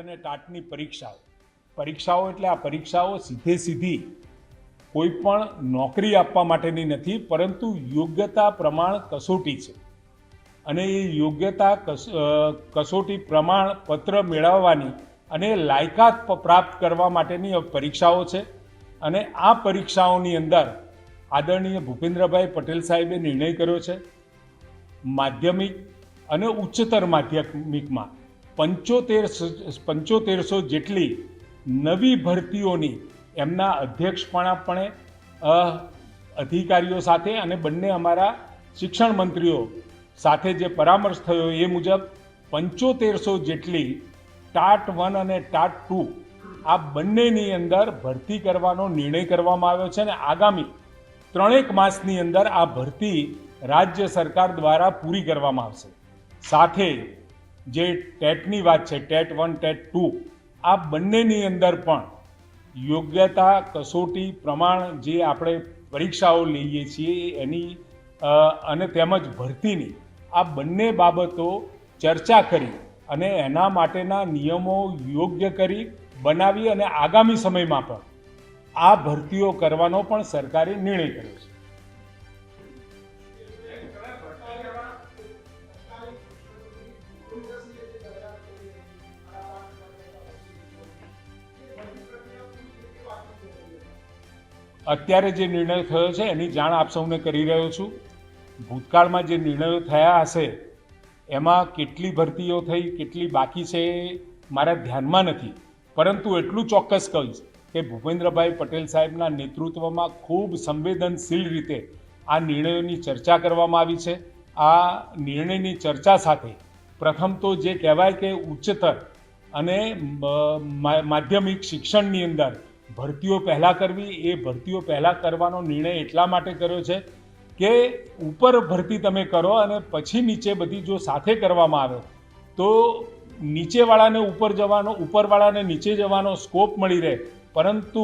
અને ટાટની પરીક્ષાઓ એટલે આ પરીક્ષાઓ સીધી કોઈ પણ નોકરી આપવા માટેની નથી, પરંતુ યોગ્યતા પ્રમાણ કસોટી છે. અને એ યોગ્યતા કસોટી પ્રમાણ પત્ર મેળવવાની અને લાયકાત પ્રાપ્ત કરવા માટેની પરીક્ષાઓ છે. અને આ પરીક્ષાઓની અંદર આદરણીય ભૂપેન્દ્રભાઈ પટેલ સાહેબે નિર્ણય કર્યો છે, માધ્યમિક અને ઉચ્ચતર માધ્યમિકમાં 7500 જેટલી નવી ભરતીઓની એમના અધ્યક્ષપણે અધિકારીઓ સાથે અને બંને અમારા શિક્ષણ મંત્રીઓ સાથે જે પરામર્શ થયો એ મુજબ 7500 જેટલી ટાટ 1 અને ટાટ 2 આ બંનેની અંદર ભરતી કરવાનો નિર્ણય કરવામાં આવ્યો છે. અને આગામી 3 માસની અંદર આ ભરતી રાજ્ય સરકાર દ્વારા પૂરી કરવામાં આવશે. સાથે જે ટેટની વાત છે, ટેટ 1 ટેટ 2 આ બંનેની અંદર પણ યોગ્યતા કસોટી પ્રમાણ જે આપણે પરીક્ષાઓ લઈએ છીએ એની અને તેમજ ભરતીની આ બંને બાબતો ચર્ચા કરી અને એના માટેના નિયમો યોગ્ય કરી બનાવી અને આગામી સમયમાં પણ આ ભરતીઓ કરવાનો પણ સરકારે નિર્ણય કર્યો છે. અત્યારે જે નિર્ણય થયો છે એની જાણ આપ સૌને કરી રહ્યો છું. ભૂતકાળમાં જે નિર્ણયો થયા હશે એમાં કેટલી ભરતીઓ થઈ, કેટલી બાકી છે એ મારા ધ્યાનમાં નથી, પરંતુ એટલું ચોક્કસ કહીશ કે ભૂપેન્દ્રભાઈ પટેલ સાહેબના નેતૃત્વમાં ખૂબ સંવેદનશીલ રીતે આ નિર્ણયોની ચર્ચા કરવામાં આવી છે. આ નિર્ણયની ચર્ચા સાથે પ્રથમ તો જે કહેવાય કે ઉચ્ચતર અને માધ્યમિક શિક્ષણની અંદર ભરતીઓ પહેલાં કરવી, એ ભરતીઓ પહેલાં કરવાનો નિર્ણય એટલા માટે કર્યો છે કે ઉપર ભરતી તમે કરો અને પછી નીચે બધી જો સાથે કરવામાં આવે તો નીચેવાળાને ઉપર જવાનો, ઉપરવાળાને નીચે જવાનો સ્કોપ મળી રહે. પરંતુ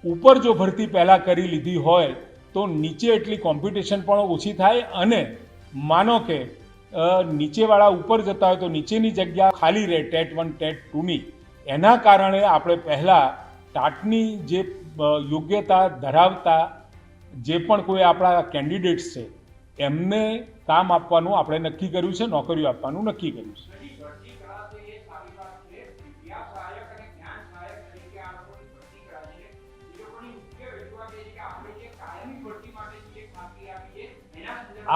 ઉપર જો ભરતી પહેલાં કરી લીધી હોય તો નીચે એટલી કોમ્પિટિશન પણ ઓછી થાય અને માનો કે નીચેવાળા ઉપર જતા હોય તો નીચેની જગ્યા ખાલી રહે ટેટ 1 ટેટ 2ની. એના કારણે આપણે પહેલાં ટાટની જે યોગ્યતા ધરાવતા જે પણ કોઈ આપણા કેન્ડિડેટ્સ છે એમને કામ આપવાનું આપણે નક્કી કર્યું છે, નોકરીઓ આપવાનું નક્કી કર્યું છે.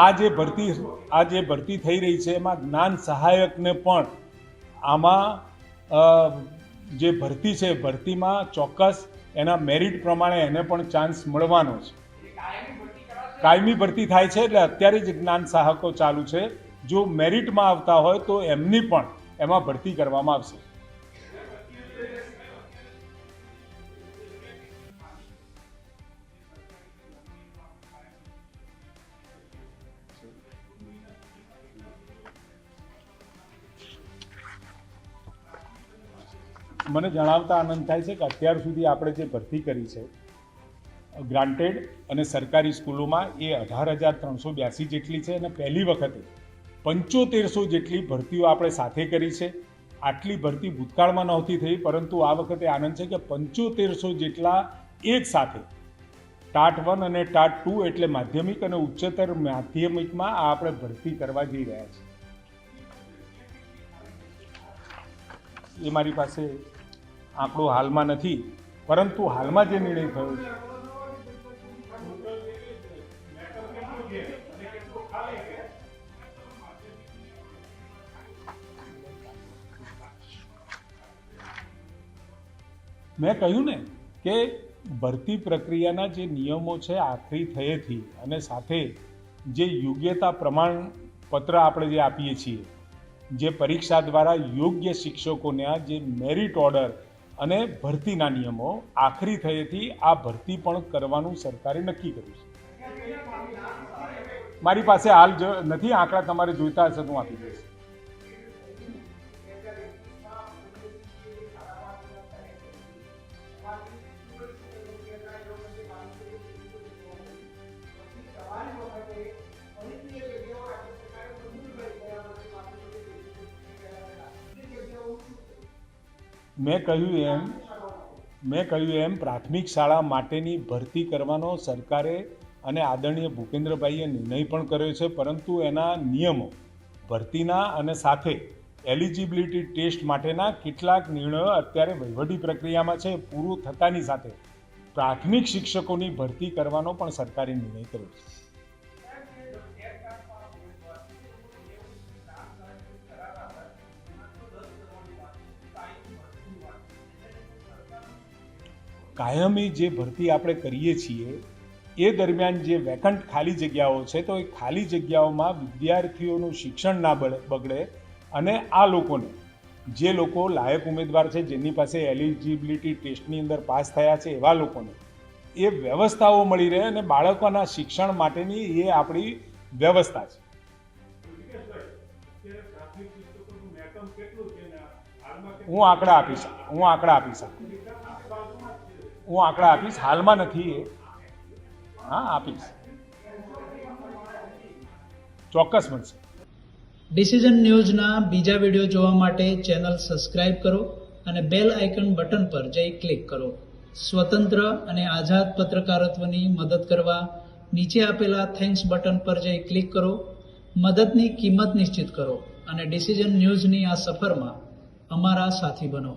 આ જે ભરતી થઈ રહી છે એમાં જ્ઞાન સહાયકને પણ આમાં જે ભરતી છે ભરતીમાં ચોક્કસ એના મેરિટ પ્રમાણે એને પણ ચાન્સ મળવાનો છે. કાયમી ભરતી થાય છે એટલે અત્યારે જ જ્ઞાન સહાયકો ચાલુ છે. જો મેરિટમાં આવતા હોય તો એમની પણ એમાં ભરતી કરવામાં આવશે. મને જણાવતા આનંદ થાય છે કે અત્યાર સુધી આપણે જે ભરતી કરી છે ગ્રાન્ટેડ અને સરકારી સ્કૂલોમાં એ 18,382 જેટલી છે અને પહેલી વખતે 7500 જેટલી ભરતીઓ આપણે સાથે કરી છે. આટલી ભરતી ભૂતકાળમાં નહોતી થઈ, પરંતુ આ વખતે આનંદ છે કે 7500 જેટલા એક સાથે ટાટ 1 અને ટાટ 2 એટલે માધ્યમિક અને ઉચ્ચતર માધ્યમિકમાં આપણે ભરતી કરવા જઈ રહ્યા છીએ. એ મારી પાસે આંકડો હાલમાં નથી, પરંતુ હાલમાં જે નિર્ણય થયો છે મેં કહ્યું ને કે ભરતી પ્રક્રિયાના જે નિયમો છે આખરી થયેથી અને સાથે જે યોગ્યતા પ્રમાણપત્ર આપણે જે આપીએ છીએ, જે પરીક્ષા દ્વારા યોગ્ય શિક્ષકોને જે મેરિટ ઓર્ડર અને ભરતીના નિયમો આખરી થયેથી આ ભરતી પણ કરવાનું સરકારે નક્કી કર્યું છે. મારી પાસે હાલ નથી આંકડા, તમારે જોઈતા હશે તો હું આપી દઈશ. મેં કહ્યું એમ પ્રાથમિક શાળા માટેની ભરતી કરવાનો સરકારે અને આદરણીય ભૂપેન્દ્રભાઈએ નિર્ણય પણ કર્યો છે, પરંતુ એના નિયમો ભરતીના અને સાથે એલિજિબિલિટી ટેસ્ટ માટેના કેટલાક નિર્ણયો અત્યારે વહીવટી પ્રક્રિયામાં છે. પૂરું થતાની સાથે પ્રાથમિક શિક્ષકોની ભરતી કરવાનો પણ સરકારે નિર્ણય કર્યો છે. કાયમી જે ભરતી આપણે કરીએ છીએ એ દરમિયાન જે વેકન્ટ ખાલી જગ્યાઓ છે, તો એ ખાલી જગ્યાઓમાં વિદ્યાર્થીઓનું શિક્ષણ ના બગડે અને આ લોકોને, જે લોકો લાયક ઉમેદવાર છે, જેની પાસે એલિજિબિલિટી ટેસ્ટની અંદર પાસ થયા છે, એવા લોકોને એ વ્યવસ્થાઓ મળી રહે અને બાળકોના શિક્ષણ માટેની એ આપણી વ્યવસ્થા છે. હું આંકડા આપીશ, હાલમાં નથી. હા, આપીશ, ચોક્કસ મળશે. ડિસિઝન ન્યૂઝના બીજા વિડીયો જોવા માટે ચેનલ સબસ્ક્રાઇબ કરો અને બેલ આઇકન બટન પર જઈ ક્લિક કરો. સ્વતંત્ર અને આઝાદ પત્રકારત્વની મદદ કરવા નીચે આપેલા થેન્ક્સ બટન પર જઈ ક્લિક કરો. મદદની કિંમત નિશ્ચિત કરો અને ડિસિઝન ન્યૂઝની આ સફરમાં અમારા સાથી બનો.